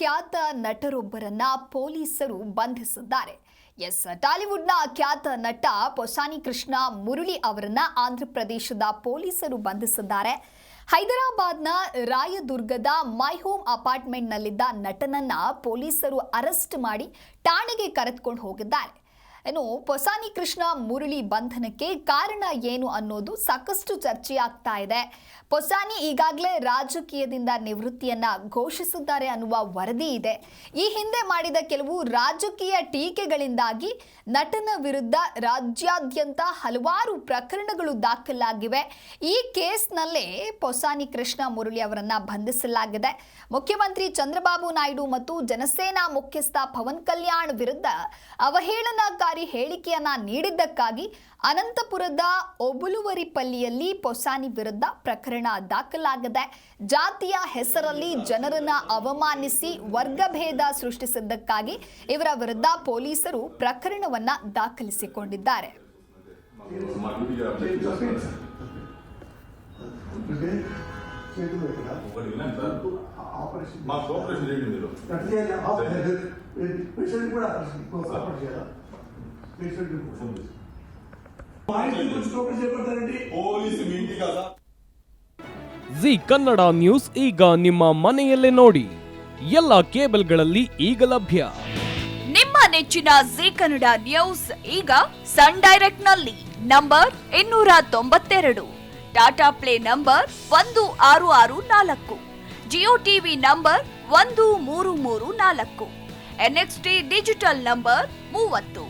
ಖ್ಯಾತ ನಟರೊಬ್ಬರನ್ನ ಪೊಲೀಸರು ಬಂಧಿಸಿದ್ದಾರೆ. ಟಾಲಿವುಡ್ನ ಖ್ಯಾತ ನಟ ಪೊಸಾನಿ ಕೃಷ್ಣ ಮುರಳಿ ಅವರನ್ನ ಆಂಧ್ರಪ್ರದೇಶದ ಪೊಲೀಸರು ಬಂಧಿಸಿದ್ದಾರೆ. ಹೈದರಾಬಾದ್ನ ರಾಯದುರ್ಗದ ಮೈ ಹೋಮ್ ಅಪಾರ್ಟ್ಮೆಂಟ್ನಲ್ಲಿದ್ದ ನಟನನ್ನ ಪೊಲೀಸರು ಅರೆಸ್ಟ್ ಮಾಡಿ ಠಾಣೆಗೆ ಕರೆದುಕೊಂಡು ಹೋಗಿದ್ದಾರೆ. ಪೊಸಾನಿ ಕೃಷ್ಣ ಮುರಳಿ ಬಂಧನಕ್ಕೆ ಕಾರಣ ಏನು ಅನ್ನೋದು ಸಾಕಷ್ಟು ಚರ್ಚೆಯಾಗ್ತಾ ಇದೆ. ಪೊಸಾನಿ ಈಗಾಗಲೇ ರಾಜಕೀಯದಿಂದ ನಿವೃತ್ತಿಯನ್ನ ಘೋಷಿಸಿದ್ದಾರೆ ಅನ್ನುವ ವರದಿ ಇದೆ. ಈ ಹಿಂದೆ ಮಾಡಿದ ಕೆಲವು ರಾಜಕೀಯ ಟೀಕೆಗಳಿಂದಾಗಿ ನಟನ ವಿರುದ್ಧ ರಾಜ್ಯಾದ್ಯಂತ ಹಲವಾರು ಪ್ರಕರಣಗಳು ದಾಖಲಾಗಿವೆ. ಈ ಕೇಸ್ನಲ್ಲೇ ಪೊಸಾನಿ ಕೃಷ್ಣ ಮುರಳಿ ಅವರನ್ನ ಬಂಧಿಸಲಾಗಿದೆ. ಮುಖ್ಯಮಂತ್ರಿ ಚಂದ್ರಬಾಬು ನಾಯ್ಡು ಮತ್ತು ಜನಸೇನಾ ಮುಖ್ಯಸ್ಥ ಪವನ್ ಕಲ್ಯಾಣ್ ವಿರುದ್ಧ ಅವಹೇಳನಕಾರಿ ಹೇಳಿಕೆಯನ್ನ ನೀಡಿದ್ದಕ್ಕಾಗಿ ಅನಂತಪುರದ ಒಬುಲುವರಿಪಲ್ಲಿಯಲ್ಲಿ ಪೊಸಾನಿ ವಿರುದ್ಧ ಪ್ರಕರಣ ದಾಖಲಾಗಿದೆ. ಜಾತಿಯ ಹೆಸರಲ್ಲಿ ಜನರನ್ನ ಅವಮಾನಿಸಿ ವರ್ಗಭೇದ ಸೃಷ್ಟಿಸಿದ್ದಕ್ಕಾಗಿ ಇವರ ವಿರುದ್ಧ ಪೊಲೀಸರು ಪ್ರಕರಣವನ್ನ ದಾಖಲಿಸಿಕೊಂಡಿದ್ದಾರೆ. ಜಿ ಕನ್ನಡ ನ್ಯೂಸ್ ಈಗ ನಿಮ್ಮ ಮನೆಯಲ್ಲೇ ನೋಡಿ. ಎಲ್ಲ ಕೇಬಲ್ಗಳಲ್ಲಿ ಈಗ ಲಭ್ಯ. ನಿಮ್ಮ ನೆಚ್ಚಿನ ಜಿ ಕನ್ನಡ ನ್ಯೂಸ್ ಈಗ ಸನ್ ಡೈರೆಕ್ಟ್ ನಲ್ಲಿ number 292, Tata play number 1664, Jio TV number 1334, NXT digital number 30,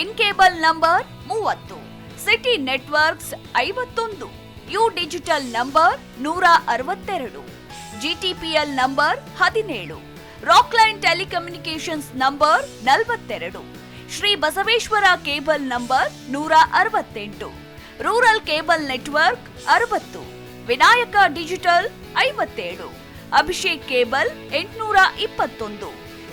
in cable number 30, city networks 51, U digital number 162, GTPL number 17, Rockline telecommunications number 42, Shri Basaveshwara cable number 168, rural cable network 60, Vinayaka digital 57, Abhishek cable 821,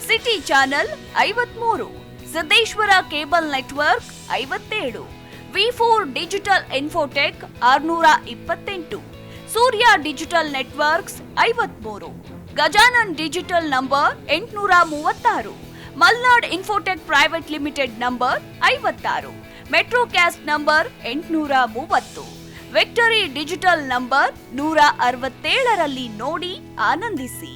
city channel 53, Siddeshwara cable network 57, ವಿ4 digital infotech 628, Surya digital networks 53, Gajanan digital number 836, Malnad infotech private limited number 56, Metrocast number 830, victory digital number 167ರಲ್ಲಿ ನೋಡಿ ಆನಂದಿಸಿ.